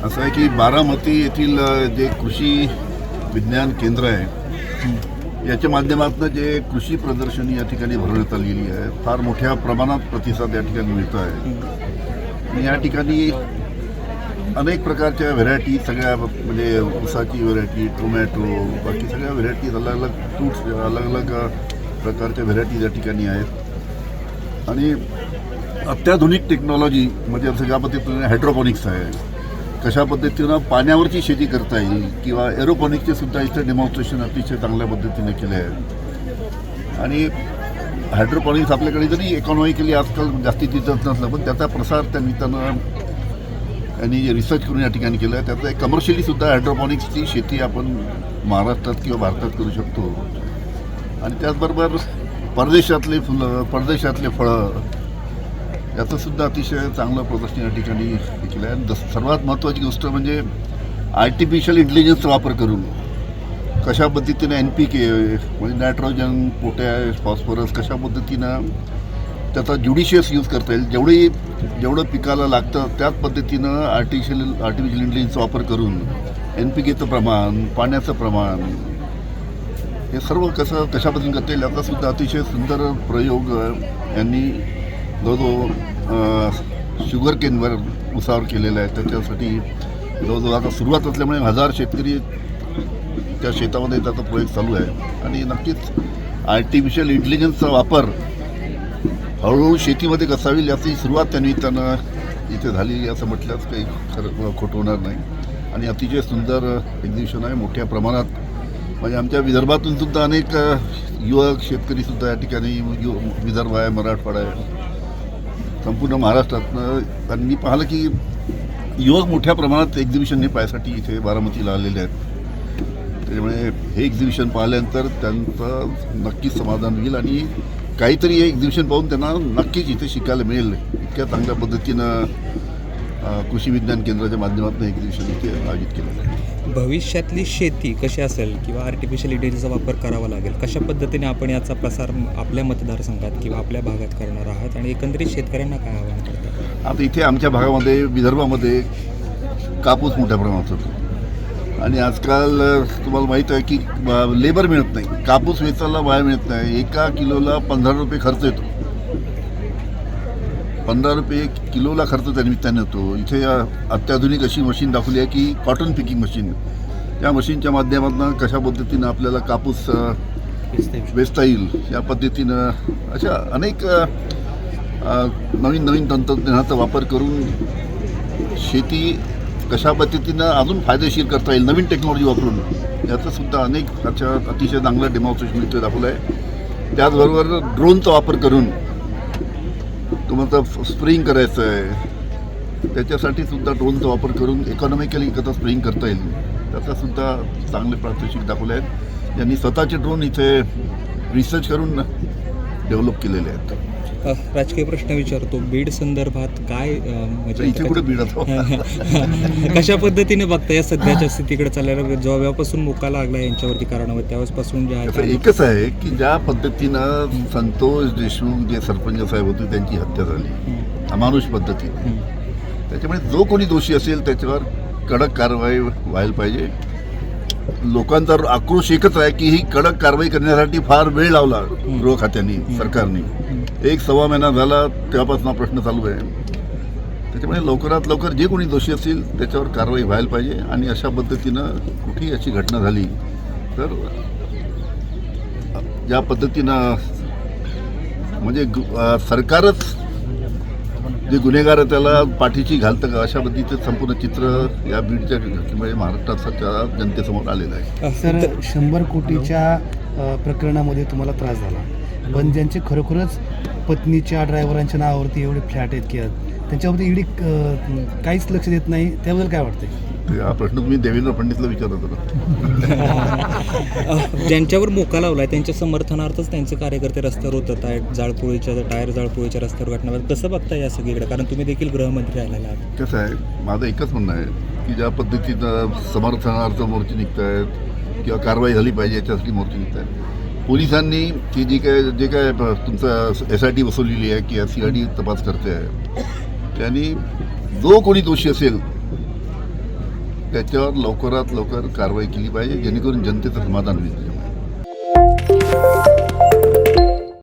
असं आहे की बारामती येथील जे कृषी विज्ञान केंद्र आहे याच्या माध्यमातून जे कृषी प्रदर्शनी या ठिकाणी भरवण्यात आलेली आहे, फार मोठ्या प्रमाणात प्रतिसाद या ठिकाणी मिळतो आहे. आणि या ठिकाणी अनेक प्रकारच्या व्हेरायटी, सगळ्या म्हणजे ऊसाची व्हेरायटी, टोमॅटो, बाकी सगळ्या व्हेरायटीज, अलग अलग फ्रूट्स, अलग अलग प्रकारच्या व्हेरायटीज या ठिकाणी आहेत. आणि अत्याधुनिक टेक्नॉलॉजी म्हणजे ज्या पद्धतीने हायड्रोपॉनिक्स आहे, कशा पद्धतीनं पाण्यावरची शेती करता येईल, किंवा एरोपॉनिक्सचे सुद्धा इथं डेमॉन्स्ट्रेशन अतिशय चांगल्या पद्धतीने केले आहे. आणि हायड्रोपॉनिक्स आपल्याकडे जरी इकॉनॉमिकली आजकाल जास्ती दिसत नसलं, पण त्याचा प्रसार त्या निमित्तानं यांनी जे रिसर्च करून या ठिकाणी केलं आहे, त्याचं एक कमर्शियली सुद्धा हायड्रोपॉनिक्सची शेती आपण महाराष्ट्रात किंवा भारतात करू शकतो. आणि त्याचबरोबर परदेशातले फुलं, परदेशातले फळं याचं सुद्धा अतिशय चांगलं प्रदर्शन या ठिकाणी केलं आहे. आणि सर्वात महत्त्वाची गोष्ट म्हणजे आर्टिफिशियल इंटेलिजन्सचा वापर करून कशा पद्धतीनं NPK म्हणजे नायट्रोजन, पोटॅश, फॉस्फरस कशा पद्धतीनं त्याचा ज्युडिशियस यूज करता येईल, जेवढं पिकाला लागतं त्याच पद्धतीनं आर्टिफिशियल इंटेलिजन्सचा वापर करून NPKचं प्रमाण, पाण्याचं प्रमाण हे सर्व कशा पद्धतीने करता येईल याचा सुद्धा अतिशय सुंदर प्रयोग यांनी जवळजवळ शुगर केनवर उसावर केलेला आहे. त्याच्यासाठी जवळजवळ आता सुरुवात असल्यामुळे 1000 शेतकरी त्या शेतामध्ये त्याचा प्रयोग चालू आहे. आणि नक्कीच आर्टिफिशियल इंटेलिजन्सचा वापर हळूहळू शेतीमध्ये कसा होईल याची सुरुवात त्या निमित्तानं इथे झाली असं म्हटल्यास काही खरं खोटं होणार नाही. आणि अतिशय सुंदर एक्झिबिशन आहे, मोठ्या प्रमाणात. म्हणजे आमच्या विदर्भातून सुद्धा अनेक युवक शेतकरीसुद्धा या ठिकाणी, विदर्भ आहे, मराठवाडा आहे, संपूर्ण महाराष्ट्रातनं त्यांनी पाहिलं की युवक मोठ्या प्रमाणात एक्झिबिशन पाहण्यासाठी इथे बारामतीला आलेले आहेत. त्याच्यामुळे हे एक्झिबिशन पाहिल्यानंतर त्यांचं नक्कीच समाधान होईल आणि काहीतरी हे एक्झिबिशन पाहून त्यांना नक्कीच इथे शिकायला मिळेल. इतक्या चांगल्या पद्धतीनं कृषी विज्ञान केंद्राच्या माध्यमातून हे एक्झिबिशन इथे आयोजित केलं आहे. भविष्यातली शेती कशी असेल किंवा आर्टिफिशियल इंटेलिजन्सचा वापर करावा लागेल, कशा पद्धतीने आपण याचा प्रसार आपल्या मतदारसंघात किंवा आपल्या भागात करणार आहात आणि एकंदरीत शेतकऱ्यांना काय आव्हान करतात? आता इथे आमच्या भागामध्ये, विदर्भामध्ये कापूस मोठ्या प्रमाणात होतो. आणि आजकाल तुम्हाला माहीत आहे की लेबर मिळत नाही, कापूस वेचायला बाहेर मिळत नाही. एका किलोला 15 रुपये खर्च येतो, 15 रुपये किलोला खर्च त्या निमित्ताने होतो. इथे अत्याधुनिक अशी मशीन दाखवली आहे की कॉटन पिकिंग मशीन. त्या मशीनच्या माध्यमातून कशा पद्धतीनं आपल्याला कापूस वेचता येईल या पद्धतीनं अशा अनेक नवीन नवीन तंत्रज्ञानाचा वापर करून शेती कशा पद्धतीनं अजून फायदेशीर करता येईल नवीन टेक्नॉलॉजी वापरून, याचंसुद्धा अनेक अतिशय चांगलं डेमॉन्स्ट्रेशन इथे दाखवलं आहे. त्याचबरोबर ड्रोनचा वापर करून तुम्हाला स्प्रेइंग करायचं आहे, त्याच्यासाठी सुद्धा ड्रोनचा वापर करून इकॉनॉमिकली कसं स्प्रेइंग करता येईल त्याचासुद्धा चांगले प्रात्यक्षिक दाखवले आहेत. यांनी स्वतःचे ड्रोन इथे रिसर्च करून डेव्हलप केलेले आहेत. राजकीय प्रश्न विचारतो, बीड संदर्भात काय म्हणजे इथे कुठे बीड कशा पद्धतीने बघता या सध्याच्या स्थितीकडे चालल्याला, जेव्हापासून मुका लागला यांच्यावरती कारणावर त्यावेळेसपासून जे आहे एकच आहे की ज्या पद्धतीनं संतोष देशमुख जे सरपंच साहेब होते त्यांची हत्या झाली अमानुष पद्धतीने, त्याच्यामुळे जो कोणी दोषी असेल त्याच्यावर कडक कारवाई व्हायला पाहिजे. लोकांचा आक्रोश एकच आहे की ही कडक कारवाई करण्यासाठी फार वेळ लावला गृह खात्याने, सरकारने. 1-1.25 महिना झाला तेव्हापासून हा प्रश्न चालू आहे. त्याच्यामुळे लवकरात लवकर जे कोणी दोषी असतील त्याच्यावर कारवाई व्हायला पाहिजे. आणि अशा पद्धतीनं कुठेही अशी घटना झाली तर ज्या पद्धतीनं म्हणजे सरकारच जे गुन्हेगार आहे त्याला पाठीची घालतं का, अशा पद्धतीचं संपूर्ण चित्र या बीडच्या म्हणजे महाराष्ट्राच्या जनतेसमोर आलेलं आहे. सर, 100 कोटीच्या प्रकरणामध्ये तुम्हाला त्रास झाला, पण ज्यांचे खरोखरच पत्नीच्या ड्रायव्हरांच्या नावावरती एवढे फ्लॅट आहेत की त्यांच्यावरती ईडी काहीच लक्ष देत नाही, त्याबद्दल काय वाटतंय? हा प्रश्न तुम्ही देवेंद्र फडणवीसला विचारत होता. ज्यांच्यावर मोका लावलाय त्यांच्या समर्थनार्थच त्यांचे कार्यकर्ते रस्त्यावर उतरत आहेत, टायर जाळपोळीच्या रस्त्यावर घटनावर. कसं बघता या सगळीकडे, कारण तुम्ही देखील गृहमंत्री राहिलेला आहात? कसं आहे, माझं एकच म्हणणं आहे की ज्या पद्धतीनं समर्थनार्थ मोर्चे निघत आहेत किंवा कारवाई झाली पाहिजे याच्यासाठी मोर्चे निघत आहेत. पोलिसांनी की जे काय तुमचं SIT बसवलेली आहे किंवा CID तपास करते आहे, त्यांनी जो कोणी दोषी असेल त्याच्यावर लवकरात लवकर कारवाई केली पाहिजे जेणेकरून जनतेचं समाधान होईल.